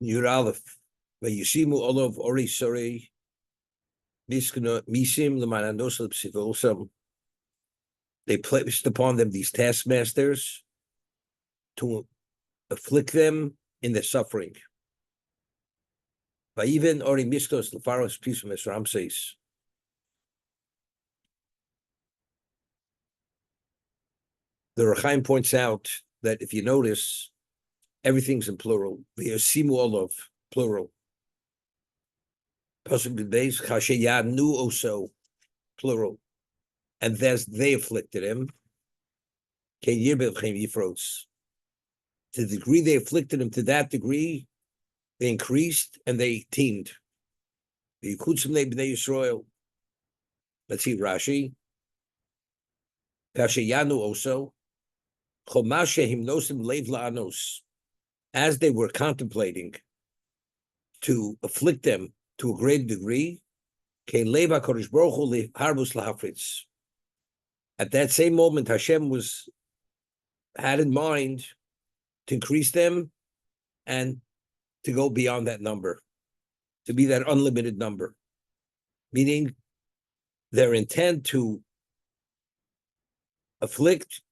Yud Aleph, Vayishimu Olav Ori Sori Miskana Misim Lemananos Psivolsam. They placed upon them these taskmasters to afflict them in their suffering. Vayiven Ori Miskos Pharaoh's piece from Ramses. The Rechaim points out that if you notice, everything's in plural. Vayishimu Olav, plural. Pasuk Beis Chasheyanu also, plural. And thus they afflicted him. To the degree they afflicted him, to that degree they increased and they teamed. Let's see Rashi. Kasheyanu also. As they were contemplating to afflict them to a great degree, at that same moment, Hashem had in mind to increase them and to go beyond that number, to be that unlimited number, meaning their intent to afflict,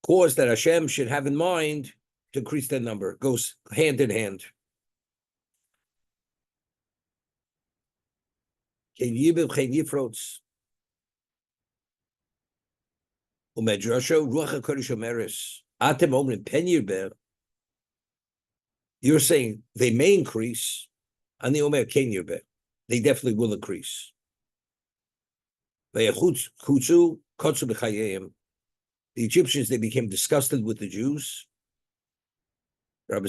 cause that Hashem should have in mind to increase that number. It goes hand in hand. You're saying they may increase, and the Omer Ken Yirbe. They definitely will increase. The Egyptians, they became disgusted with the Jews. When they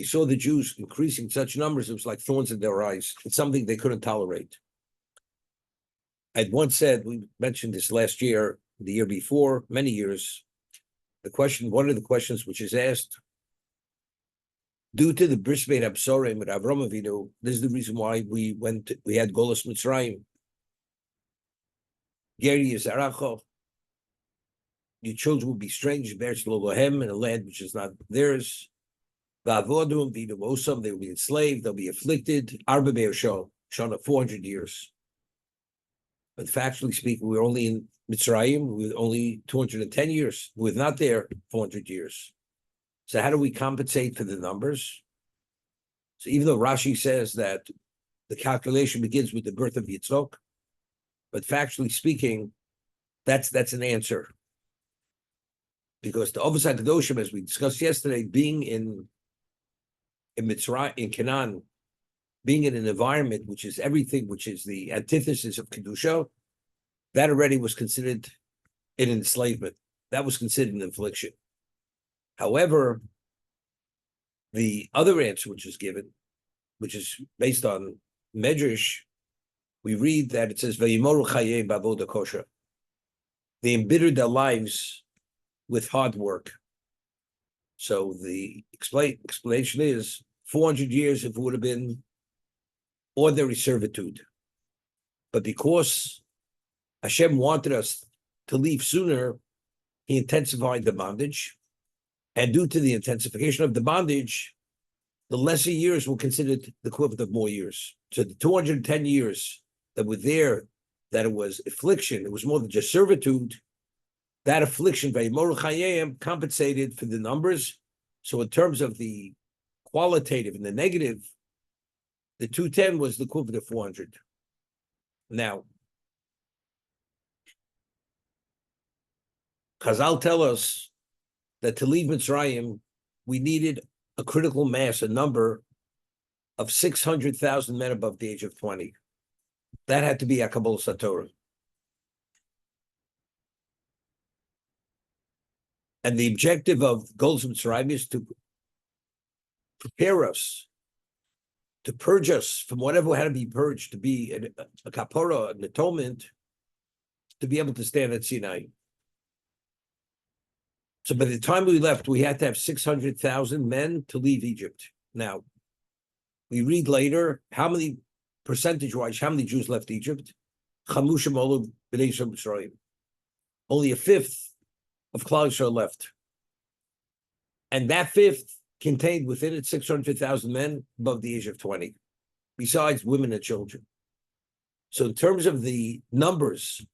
saw the Jews increasing such numbers, it was like thorns in their eyes. It's something they couldn't tolerate. I'd once said, we mentioned this last year, the year before, many years, one of the questions which is asked, due to the Bris Bein Absorim with Avram Avinu, this is the reason why we had Golos Mitzrayim. Geri Yizaracho, your children will be strangers, bears Lohem, in a land which is not theirs. Vavodum, Vidum Osam, they will be enslaved, they'll be afflicted. Arba Be'er Shana, 400 years. But factually speaking, we're only in Mitzrayim, we're only 210 years. We're not there 400 years. So how do we compensate for the numbers? So even though Rashi says that the calculation begins with the birth of Yitzchok, but factually speaking, that's an answer. Because the Ovasat Kedoshim, as we discussed yesterday, being in Mitzrayim, in Canaan, being in an environment which is everything, which is the antithesis of Kedusha, that already was considered an enslavement. That was considered an affliction. However, the other answer which is given, which is based on Medrash, we read that it says, "Vayimoru chayei b'avoda kosher." They embittered their lives with hard work. So the explanation is 400 years if it would have been ordinary servitude. But because Hashem wanted us to leave sooner, he intensified the bondage. And due to the intensification of the bondage, the lesser years were considered the equivalent of more years. So the 210 years that were there, that it was affliction, it was more than just servitude, that affliction, compensated for the numbers. So in terms of the qualitative and the negative, the 210 was the equivalent of 400. Now, Chazal tell us that to leave Mitzrayim, we needed a critical mass, a number of 600,000 men above the age of 20. That had to be a Kabbalah Satorah. And the objective of Golos Mitzrayim is to prepare us, to purge us from whatever had to be purged, to be a kapora, an atonement, to be able to stand at Sinai. So by the time we left, we had to have 600,000 men to leave Egypt. Now, we read later how many, percentage-wise, how many Jews left Egypt? Chamushim Olav B'nai Mitzrayim. Only a fifth of Klal Yisrael left. And that fifth contained within it 600,000 men above the age of 20, besides women and children. So in terms of the numbers,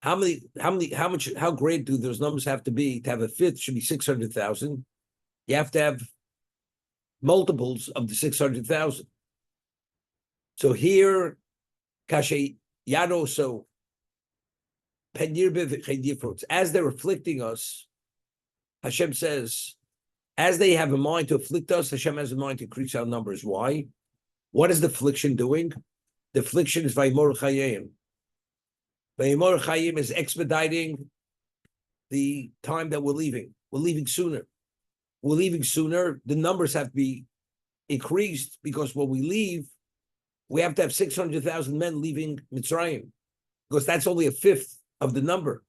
how great do those numbers have to be? To have a fifth should be 600,000. You have to have multiples of the 600,000. So here, Kashe Yado, so as they're afflicting us, Hashem says, as they have a mind to afflict us, Hashem has a mind to increase our numbers. Why? What is the affliction doing? The affliction is Vaymor Chayim. Vaymor Chayim is expediting the time that we're leaving. We're leaving sooner. We're leaving sooner. The numbers have to be increased because when we leave, we have to have 600,000 men leaving Mitzrayim because that's only a fifth of the number.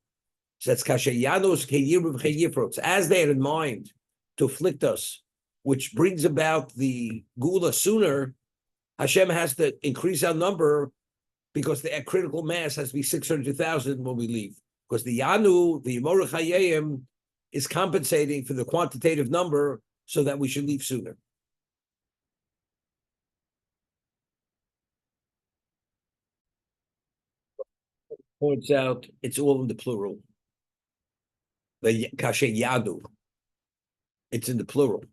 So that's Kashayanos Keyirov. As they had in mind to afflict us, which brings about the Gula sooner, Hashem has to increase our number because the critical mass has to be 600,000 when we leave. Because the Yanu, the Yemor Chayim, is compensating for the quantitative number so that we should leave sooner. Points out it's all in the plural. The Kashe Yadu. It's in the plural.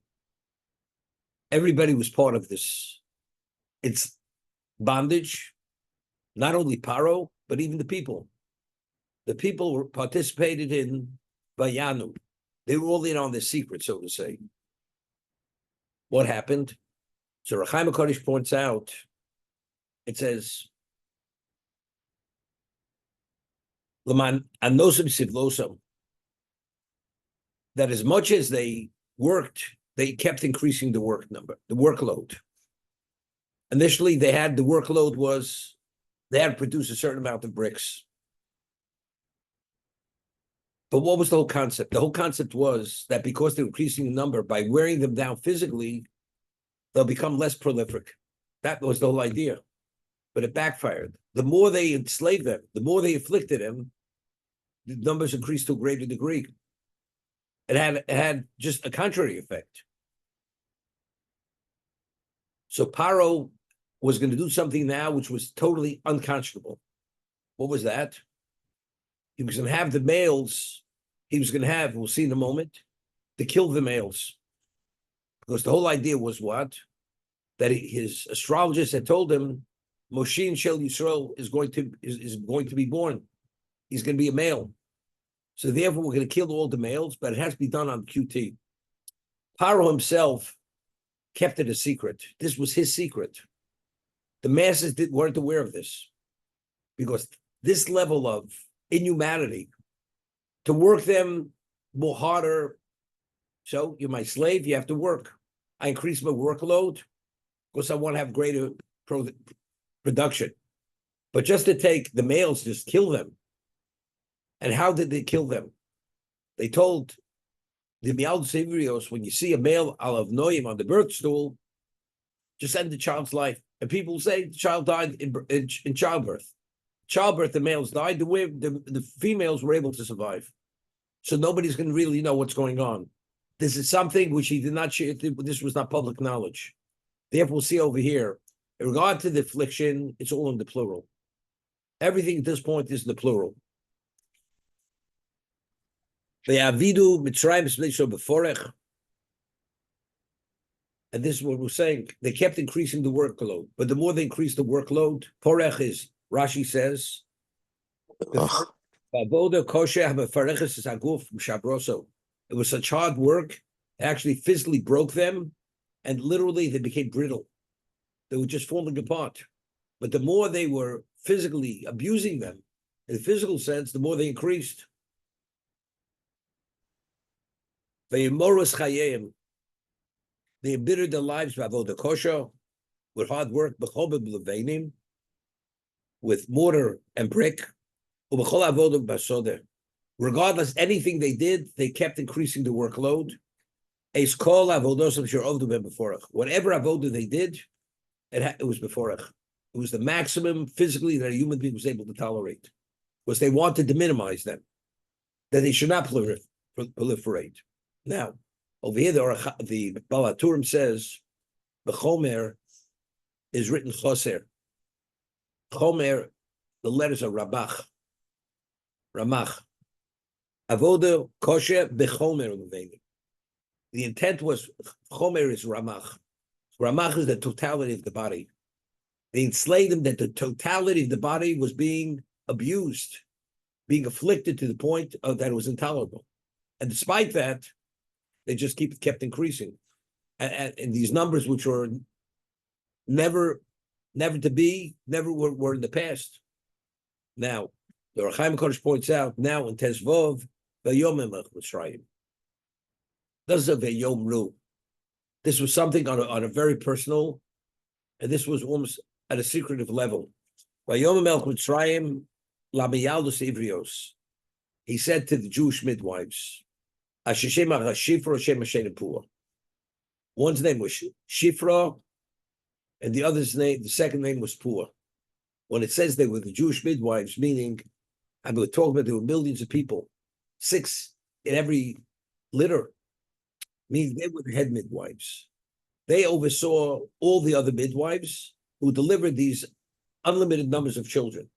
Everybody was part of this. It's bondage, not only Pharaoh, but even the people. The people participated in Vayanu. They were all in on the secret, so to say. What happened? So Rechaim HaKadosh points out, it says, L'man anosim sivlosam, that as much as they worked, they kept increasing the workload. Initially, they had the workload was they had to produce a certain amount of bricks. But what was the whole concept? The whole concept was that because they're increasing the number, by wearing them down physically, they'll become less prolific. That was the whole idea. But it backfired. The more they enslaved them, the more they afflicted them, the numbers increased to a greater degree. It had just a contrary effect. So Pharaoh was going to do something now which was totally unconscionable. What was that? He was going to have the males, we'll see in a moment, to kill the males. Because the whole idea was what? That his astrologist had told him, Moshe Shel Yisrael is going to be born. He's going to be a male. So therefore, we're going to kill all the males, but it has to be done on QT. Pharaoh himself kept it a secret. This was his secret. The masses weren't aware of this. Because this level of inhumanity, to work them more harder, so you're my slave, you have to work. I increase my workload because I want to have greater production. But just to take the males, just kill them. And how did they kill them? They told the Mial Severios, when you see a male alav noyim on the birth stool, just end the child's life. And people say the child died in childbirth. Childbirth, the males died, the females were able to survive. So nobody's going to really know what's going on. This is something which he did not share. This was not public knowledge. Therefore, we'll see over here, in regard to the affliction, it's all in the plural. Everything at this point is in the plural. And this is what we're saying. They kept increasing the workload. But the more they increase the workload, porech is, Rashi says, it was such hard work, it actually physically broke them, and literally they became brittle. They were just falling apart. But the more they were physically abusing them, in the physical sense, the more they increased. They embittered their lives with hard work, with mortar and brick. Regardless, anything they did, they kept increasing the workload. Whatever avodah they did, it was beforech. It was the maximum physically that a human being was able to tolerate, because they wanted to minimize them, that they should not proliferate. Now, Over here, the Balaturim says the Chomer is written Choser. Chomer, the letters are Ramach. Avoda kosher bechomer. The intent was Chomer is Ramach. Ramach is the totality of the body. They enslaved them that the totality of the body was being abused, being afflicted to the point that it was intolerable. And despite that, they just kept increasing. And these numbers, which were never to be, never were in the past. Now, the Rechaim Kodesh points out, now in Tezvov, Vayom Mitzrayim. This is a Vayom Ru. This was something on a very personal, and this was almost at a secretive level. Vayom Mitzrayim Lamiyaldus Ivrios. He said to the Jewish midwives, one's name was Shifra, and the second name was Pua. When it says they were the Jewish midwives, meaning, I'm going to talk about there were millions of people, 6 in every litter, means they were the head midwives. They oversaw all the other midwives who delivered these unlimited numbers of children.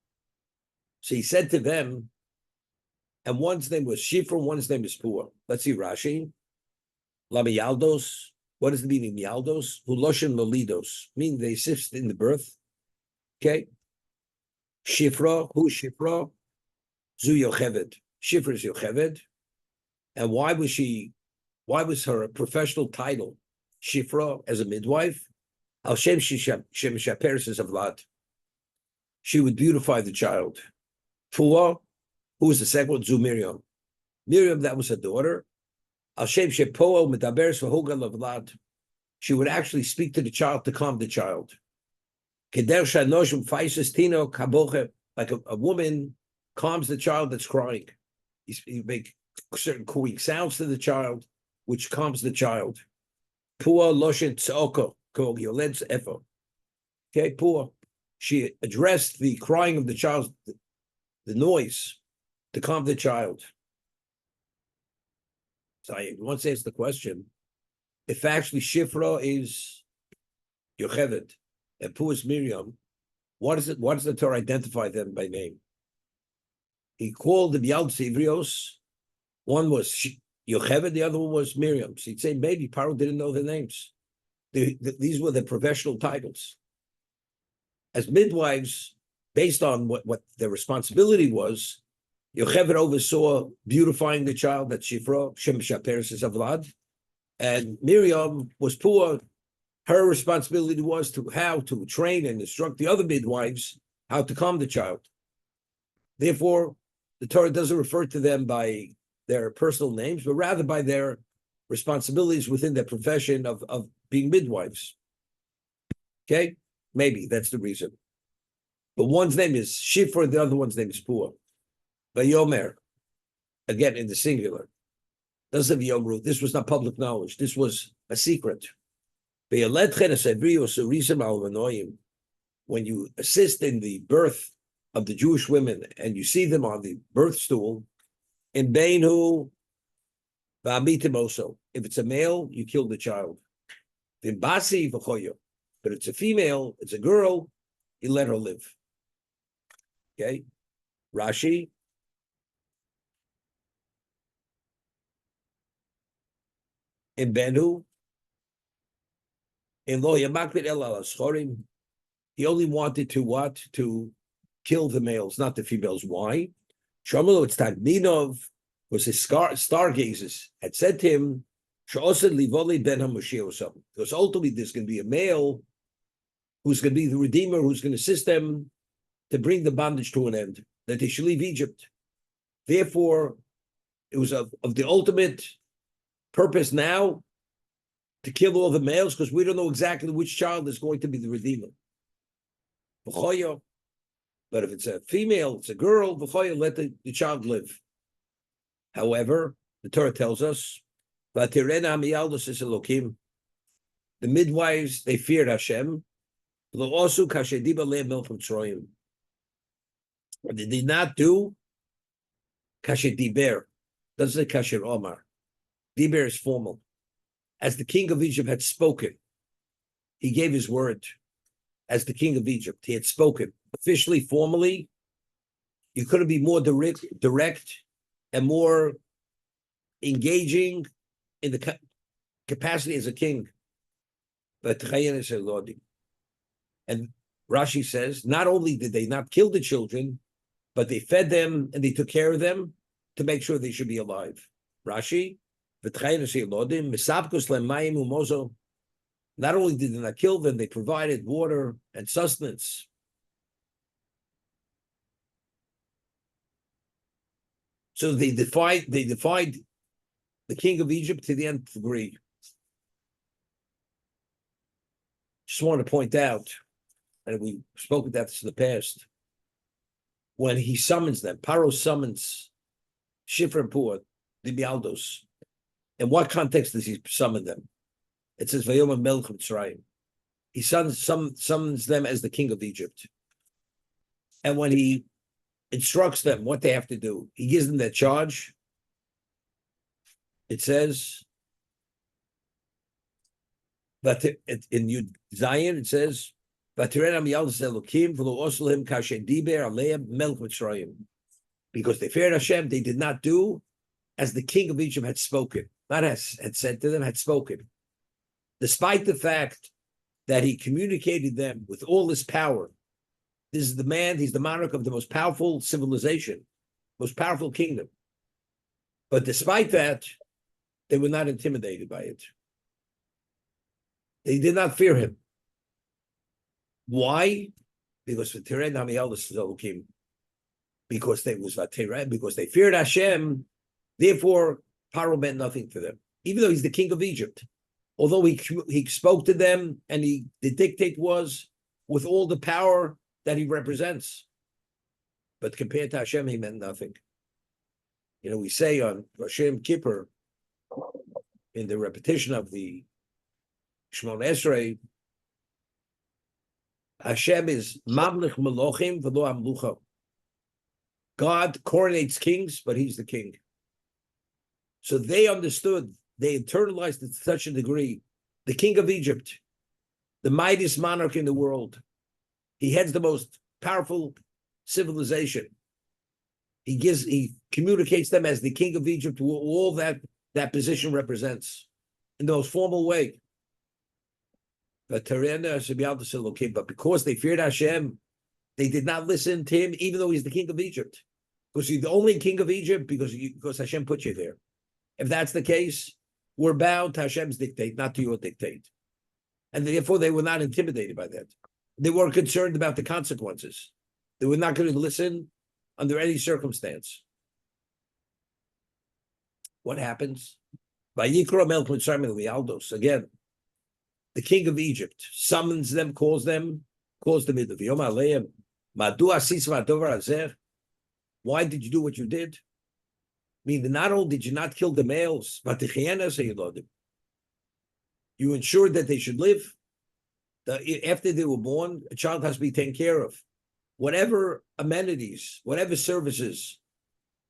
So he said to them, and one's name was Shifra, one's name is Pua. Let's see Rashi. Lamiyaldos. What is the meaning? Mialdos? Huloshin lolidos. Meaning they assist in the birth. Okay. Shifra. Who's Shifra? Zu Yocheved. Shifra is Yocheved. And why was her professional title Shifra as a midwife? Al Shem Shaperes is Avlad. She would beautify the child. Pua, who was the second one? Zu Miriam. Miriam, that was her daughter. Al Shem Shepoa Medaberes V'Hogal Avlad. She would actually speak to the child to calm the child. Keder Shanoshim Faises Tino Kaboche, like a woman calms the child that's crying. You make certain cooing sounds to the child, which calms the child. Pua Loshin Tzoko, Kog Yoled's Efo. Okay, Pua. She addressed the crying of the child, the noise, to calm the child. So I once asked the question, if actually Shifra is Yocheved and Pua is Miriam, why does the Torah identify them by name? He called them Yald Sivrios. One was Yocheved, the other one was Miriam. So he'd say maybe Pharaoh didn't know their names. These were their professional titles. As midwives, based on what their responsibility was, Yocheved oversaw beautifying the child, that's Shifra, Shem Shaperes is Avlad, and Miriam was Pua. Her responsibility was how to train and instruct the other midwives how to calm the child. Therefore, the Torah doesn't refer to them by their personal names, but rather by their responsibilities within their profession of being midwives. Okay? Maybe that's the reason. But one's name is Shifra, the other one's name is Pua. Vayomer, again in the singular. Doesn't have Yomru. This was not public knowledge. This was a secret. When you assist in the birth of the Jewish women and you see them on the birth stool, in Beinu, also. If it's a male, you kill the child. In Basi, but it's a female, it's a girl, you let her live. Okay? Rashi. In Benu, in Lo Yamakbid El Al he only wanted to what? To kill the males, not the females. Why? Shomelo, it's Tagminov, was his stargazers, had said to him, because ultimately there's going to be a male who's going to be the redeemer, who's going to assist them to bring the bondage to an end, that they should leave Egypt. Therefore, it was of the ultimate purpose now to kill all the males, because we don't know exactly which child is going to be the redeemer. But if it's a female, it's a girl, let the child live. However, the Torah tells us, the midwives, they feared Hashem. But they did not do kasher diber. Doesn't say kasher omar. Diber is formal. as the king of Egypt had spoken. He gave his word as the king of Egypt. He had spoken officially, formally. You couldn't be more direct and more engaging in the capacity as a king. But and Rashi says, not only did they not kill the children, but they fed them and they took care of them to make sure they should be alive. Rashi, not only did they not kill them, they provided water and sustenance. So they defied the king of Egypt to the nth degree. Just want to point out, and we spoke about this in the past, when he summons them, Pharaoh summons Shifra and Puah, the Bialdos. In what context does he summon them? It says, Vayom Melech Mitzrayim. He summons them as the king of Egypt. And when he instructs them what they have to do, he gives them that charge. It says, but in Yud Zion, it says, because they feared Hashem, they did not do as the king of Egypt had spoken, not as had said to them, had spoken. Despite the fact that he communicated them with all his power. This is the man, he's the monarch of the most powerful civilization, most powerful kingdom. But despite that, they were not intimidated by it. They did not fear him. Why? Because because they feared Hashem, therefore Pharaoh meant nothing to them. Even though he's the king of Egypt. Although he spoke to them and the dictate was with all the power that he represents. But compared to Hashem, he meant nothing. You know, we say on Rosh Kippur, in the repetition of the Shemon Esrei, Hashem is Mamlich Melochim v'lo Amlucha. God coronates kings, but he's the king. So they understood, they internalized it to such a degree. The king of Egypt, the mightiest monarch in the world, he heads the most powerful civilization. He communicates them as the king of Egypt, all that position represents in the most formal way. But because they feared Hashem, they did not listen to him, even though he's the king of Egypt. Because he's the only king of Egypt because Hashem put you there. If that's the case, we're bound to Hashem's dictate, not to your dictate. And therefore, they were not intimidated by that. They weren't concerned about the consequences. They were not going to listen under any circumstance. What happens? Again, the king of Egypt summons them, calls them in. Why did you do what you did? Meaning, not only did you not kill the males, but you ensured that they should live. After they were born, a child has to be taken care of. Whatever amenities, whatever services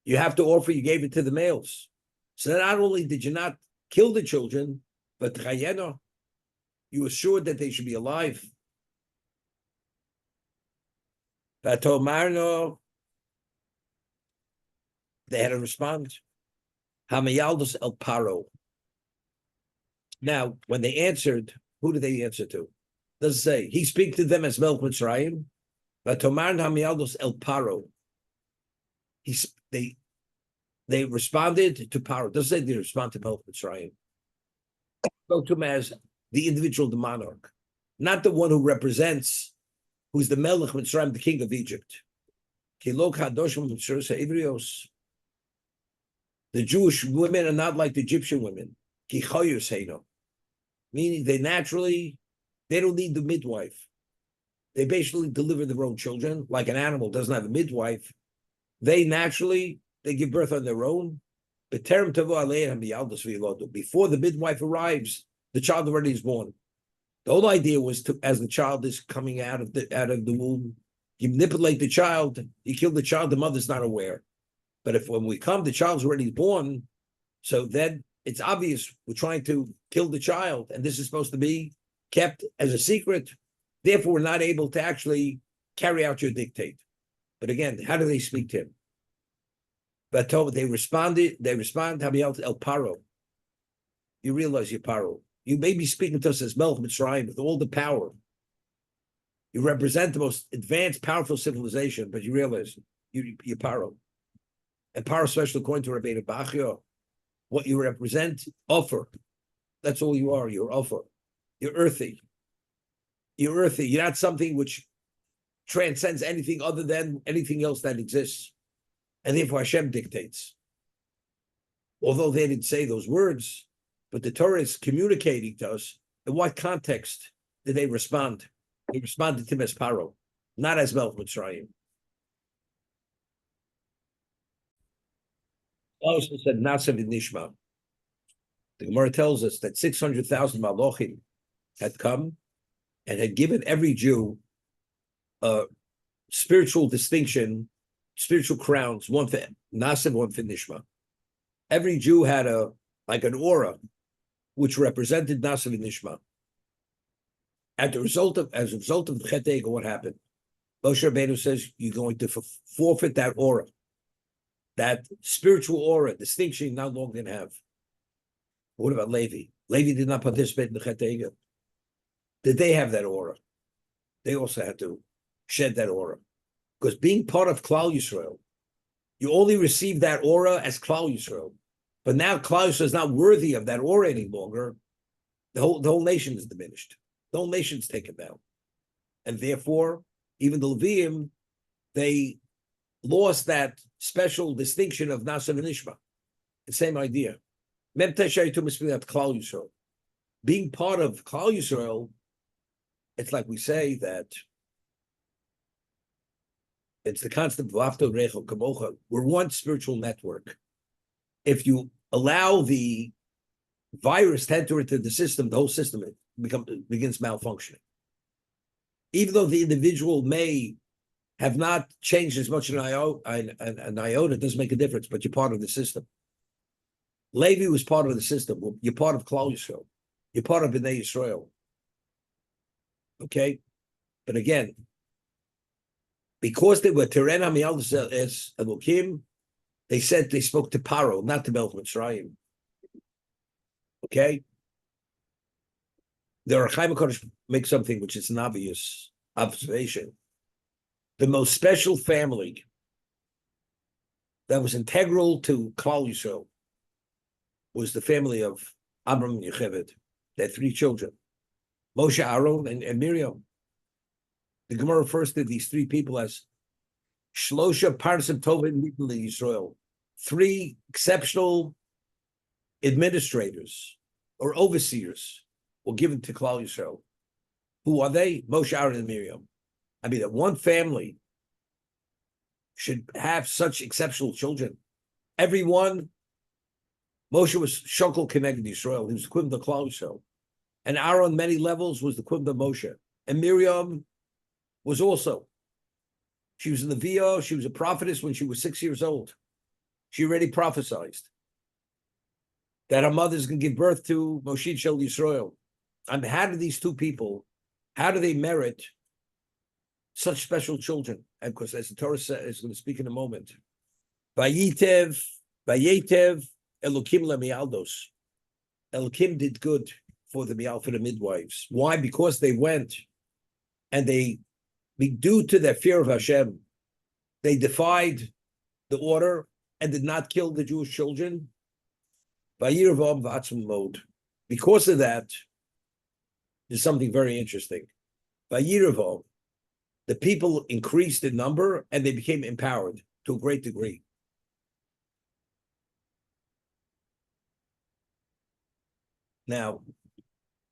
you have to offer, you gave it to the males. So not only did you not kill the children, but you assured that they should be alive. They had to respond. Hamayaldos el Paro. Now, when they answered, who did they answer to? Does it say he speak to them as Melech Mitzrayim? But Tomar Hamayaldos el Paro. They responded to Paro. Does it say they respond to Melech Mitzrayim? Spoke to him as the individual, the monarch, not the one who represents, who's the Melech Mitzrayim, the king of Egypt. The Jewish women are not like the Egyptian women. Meaning they don't need the midwife. They basically deliver their own children, like an animal doesn't have a midwife. They give birth on their own. Before the midwife arrives, the child already is born. The whole idea was as the child is coming out of the womb, you manipulate the child, you kill the child, the mother's not aware. But when we come, the child's already born, so then it's obvious we're trying to kill the child, and this is supposed to be kept as a secret. Therefore, we're not able to actually carry out your dictate. But again, how do they speak to him? But they respond, Hamiel El Paro. You realize you're Paro. You may be speaking to us as Melch Mitzrayim with all the power. You represent the most advanced, powerful civilization, but you realize you're Paro. And Paro, especially according to Rabbeinu Bachya, what you represent, offer. That's all you are. You're offer. You're earthy. You're earthy. You're not something which transcends anything other than anything else that exists. And therefore Hashem dictates. Although they didn't say those words, but the Torah is communicating to us in what context did they respond? They responded to him as Paro, not as Melch Mitzrayim. Also said Nasav Nishma. The Gemara tells us that 600,000 Malochim had come and had given every Jew a spiritual distinction, spiritual crowns, one for Nasav, one for Nishma. Every Jew had like an aura which represented Nasav and Nishma. As a result of the Chet Egel, what happened? Moshe Rabbeinu says you're going to forfeit that aura, that spiritual aura, distinction you no longer going to have. What about Levi? Levi did not participate in the Chet Egel. Did they have that aura? They also had to shed that aura. Because being part of Klal Yisrael, you only receive that aura as Klal Yisrael. But now Klal Yisrael is not worthy of that aura any longer. The whole nation is diminished. The whole nation's taken down. And therefore, even the Leviim, they lost that special distinction of Nasav and Nishma. The same idea. Being part of Klal Yisrael, it's like we say that it's the concept of V'afto Recho Kamocha. We're one spiritual network. If you allow the virus to enter into the system, the whole system begins malfunctioning. Even though the individual may have not changed as much an iota, it doesn't make a difference, but you're part of the system. Levi was part of the system. You're part of Klal Yisrael. You're part of Bnei Yisrael. Okay? But again, because they were Teren HaMiyal Es Elokim, they said they spoke to Pharaoh, not to Melch Mitzrayim. Okay? The Rechaim HaKadosh makes something which is an obvious observation. The most special family that was integral to Klal Yisrael was the family of Abram and Yocheved. They had 3 children, Moshe, Aaron, and Miriam. The Gemara refers to these 3 people as Shlosha Parsim Tovim Nitli Yisrael, 3 exceptional administrators or overseers were given to Klal Yisrael. Who are they? Moshe, Aaron, and Miriam. I mean, that one family should have such exceptional children. Everyone, Moshe was Shokol connected to Israel. He was the equivalent of Klal Yisrael. And Aaron, on many levels, was the equivalent of Moshe. And Miriam was also. She was in the VO. She was a prophetess when she was 6 years old. She already prophesied that her mother's going to give birth to Moshe Shel Yisrael. And how do these 2 people, how do they merit such special children? And of course, as the Torah is going to speak in a moment, Vayetev, Elokim lemialdos. Elokim did good for the midwives. Why? Because they went and due to their fear of Hashem, they defied the order and did not kill the Jewish children. Because of that, there's something very interesting. The people increased in number and they became empowered to a great degree. Now,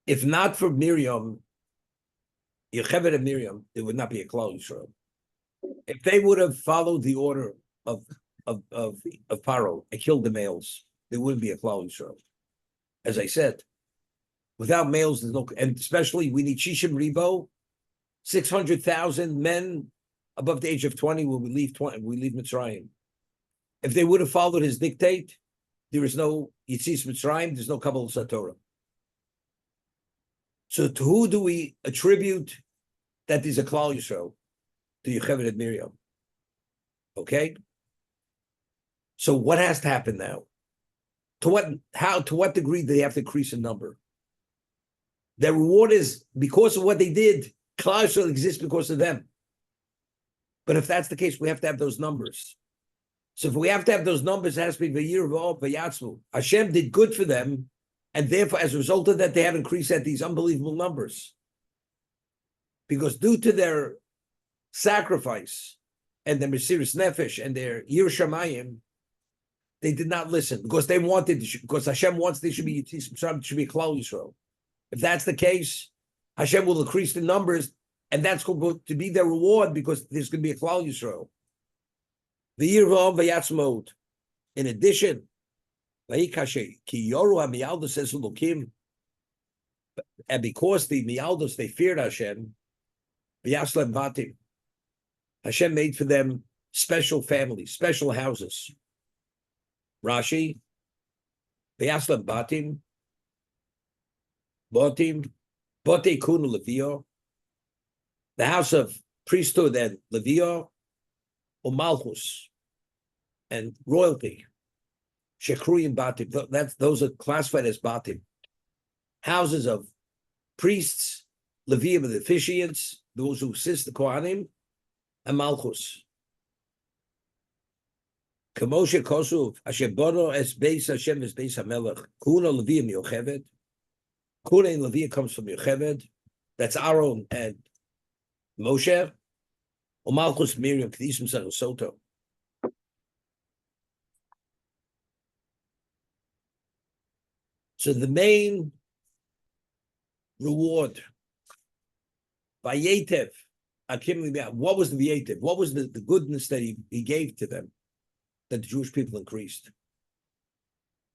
if not for Miriam, Yocheved and Miriam, there would not be a Klal Yisrael. If they would have followed the order of Pharaoh and killed the males, there wouldn't be a Klal Yisrael. As I said, without males, there's no, and especially we need Shishim Ribo, 600,000 men above the age of 20 when we leave Mitzrayim. If they would have followed his dictate, there is no Yitzis Mitzrayim, there's no Kabbalah Satorah. So to who do we attribute that there's a Klal Yisrael? To Yocheved and Miriam. Okay? So what has to happen now? To what degree do they have to increase in number? Their reward is because of what they did. Klal Yisrael exists because of them. But if that's the case, we have to have those numbers. So if we have to have those numbers, it has to be V'yir v'ol v'yatzmu. Hashem did good for them, and therefore, as a result of that, they have increased at these unbelievable numbers. Because due to their sacrifice and their Mesiras Nefesh and their Yir Shamayim, they did not listen because they wanted, because Hashem wants they should be Yitzis, should be Klal Yisrael. If that's the case, Hashem will increase the numbers, and that's going to be their reward because there's going to be a Klal Yisrael. The Yir v'ol v'yatzmu. In addition, Ki Yoru HaMiyaldos says Elokim, and because the Miyaldos, they feared Hashem, V'yaslem Batim, Hashem made for them special families, special houses. Rashi, V'yaslem Batim, Bote Kunu Levio, the house of priesthood and Levio, or Malchus, and royalty. Shekruyim Batim, those are classified as Batim. Houses of priests, Leviim and the officiants, those who assist the Kohanim, and Malchus. Kamoshe Kosuv, Asher Bono es Beis Hashem es Beis HaMelech, Kuna Leviim Yocheved. Kuna in Leviim comes from Yocheved. That's Aaron and Moshe. Or Malchus Miriam, Kedishim Sarosoto. So the main reward, Vayetev, what was the Vayetev? What was the goodness that he gave to them, that the Jewish people increased?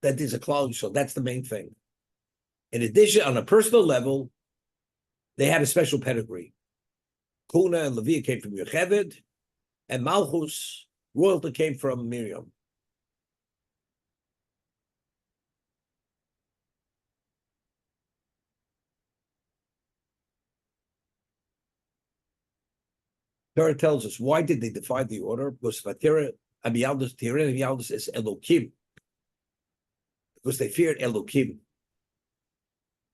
That is a Klal Yisrael. That's the main thing. In addition, on a personal level, they had a special pedigree. Kuna and Levi came from Yocheved, and Malchus, royalty, came from Miriam. Torah tells us, why did they divide the order? Because Vatira Amiyaldos is Elokim. Because they feared Elokim.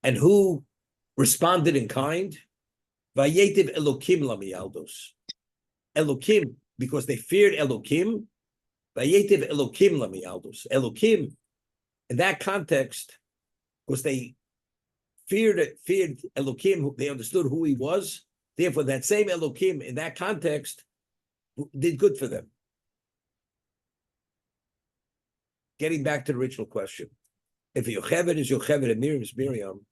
And who responded in kind? Vayetiv Elokim Lamiyaldos. Elokim, because they feared Elokim. Vayetiv Elokim Lamiyaldos. Elokim, in that context, because they feared Elokim, they understood who he was. Therefore, that same Elokim in that context did good for them. Getting back to the original question, if Yocheved is Yocheved and Miriam is Miriam,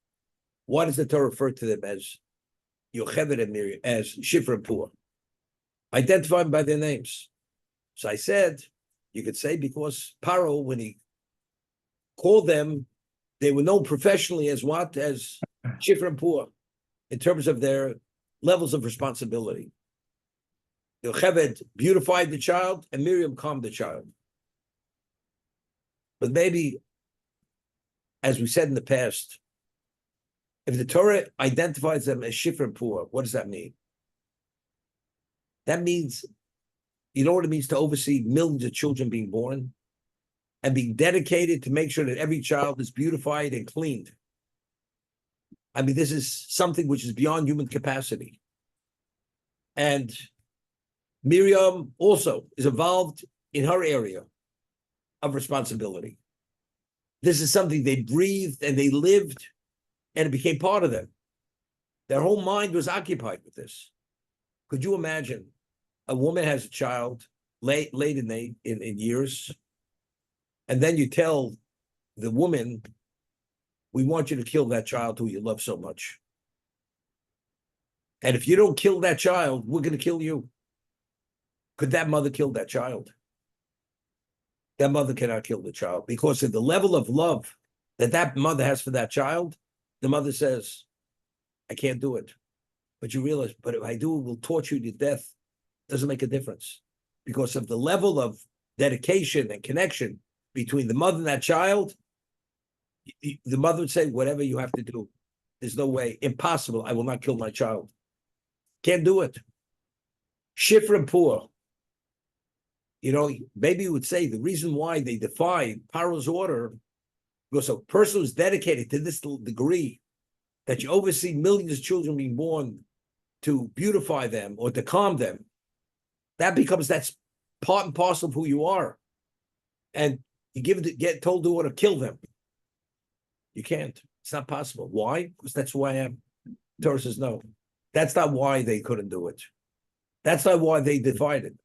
why does the Torah refer to them as Yocheved and Miriam, as Shifra and Pua? Identify them by their names. So I said, you could say because Pharaoh, when he called them, they were known professionally as what? As Shifra and Pua, in terms of their levels of responsibility. Yocheved beautified the child, and Miriam calmed the child. But maybe, as we said in the past, if the Torah identifies them as Shifra and Pua, what does that mean? That means, you know what it means to oversee millions of children being born and being dedicated to make sure that every child is beautified and cleaned. I mean, this is something which is beyond human capacity. And Miriam also is involved in her area of responsibility. This is something they breathed and they lived, and it became part of them. Their whole mind was occupied with this. Could you imagine a woman has a child late in years, and then you tell the woman, we want you to kill that child who you love so much. And if you don't kill that child, we're going to kill you. Could that mother kill that child? That mother cannot kill the child because of the level of love that mother has for that child. The mother says, I can't do it. But you realize, but if I do, it will torture you to death. Doesn't make a difference because of the level of dedication and connection between the mother and that child, the mother would say, whatever you have to do. There's no way. Impossible. I will not kill my child. Can't do it. Shifra and poor. Maybe you would say the reason why they defied Pharaoh's order, because a person who's dedicated to this degree, that you oversee millions of children being born to beautify them or to calm them, that's part and parcel of who you are. And you get told to order, kill them. You can't. It's not possible. Why? Because that's who I am. Torah says no. That's not why they couldn't do it. That's not why they defied it.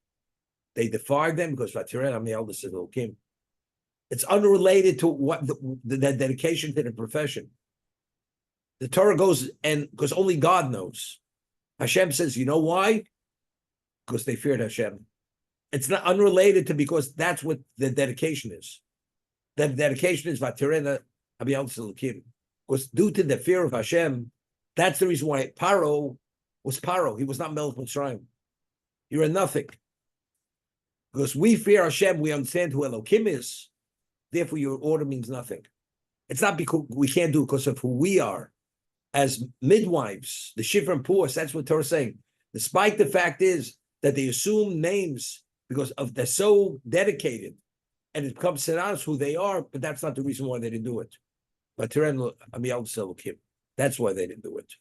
They defied them because I'm the eldest of the Kim. It's unrelated to what the dedication to the profession. The Torah goes, and because only God knows. Hashem says, you know why? Because they feared Hashem. It's not unrelated to, because that's what the dedication is. The dedication is Vatirena Abiyal Kim. Because due to the fear of Hashem, that's the reason why Pharaoh was Pharaoh. He was not Melech Mitzrayim. You're a nothing. Because we fear Hashem, we understand who Elohim is. Therefore, your order means nothing. It's not because we can't do it because of who we are. As midwives, the Shifra and Puas, that's what Torah is saying. Despite the fact is that they assume names because of they're so dedicated, and it becomes synonymous who they are, but that's not the reason why they didn't do it. But that's why they didn't do it.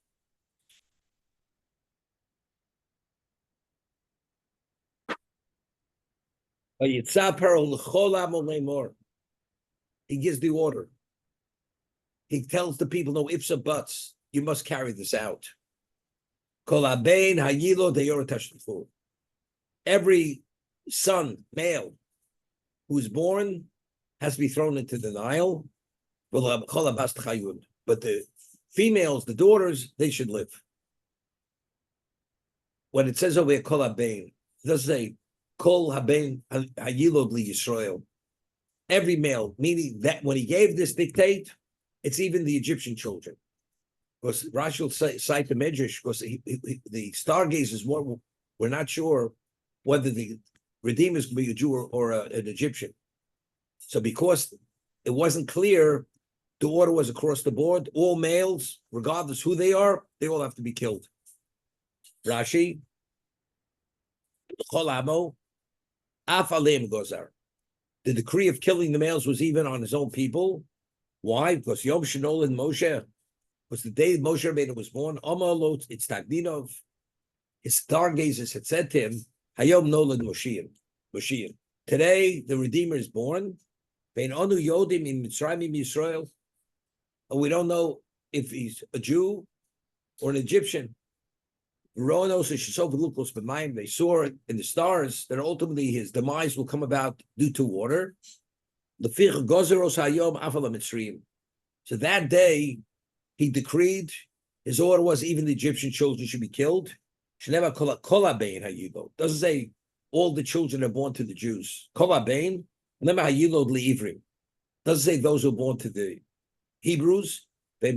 He gives the order. He tells the people, no ifs or buts. You must carry this out. Every son, male, who's born has to be thrown into the Nile. But the females, the daughters, they should live. When it says over here, Kol Habein, it doesn't say Kol Habein Hayilod Li Yisrael. Every male, meaning that when he gave this dictate, it's even the Egyptian children. Because Rashi will cite the Medrash, because the stargazers we're not sure whether the Redeemer is going to be a Jew or an Egyptian. So because it wasn't clear, the order was across the board. All males, regardless who they are, they all have to be killed. Rashi, Cholamo, Afalim Gozar. The decree of killing the males was even on his own people. Why? Because Yom Shenol and Moshe, because the day Moshe Rabbeinu was born, Amalot, it's Tagdinov, his stargazers had said to him, Hayom Nolad Moshiach. Today, the Redeemer is born. Bein Onu Yodim in Mitzrayim in Yisrael. And we don't know if he's a Jew or an Egyptian. They saw in the stars that ultimately his demise will come about due to water. So that day, he decreed, his order was even the Egyptian children should be killed. Doesn't say all the children are born to the Jews. Doesn't say those who are born to the Hebrews. But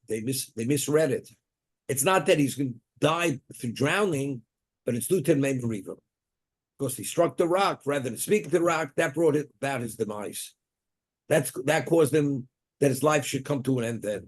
they misread it. It's not that he's going to die through drowning, but it's due to Memoriva. Because he struck the rock rather than speak to the rock, that brought it about his demise. That caused him that his life should come to an end then.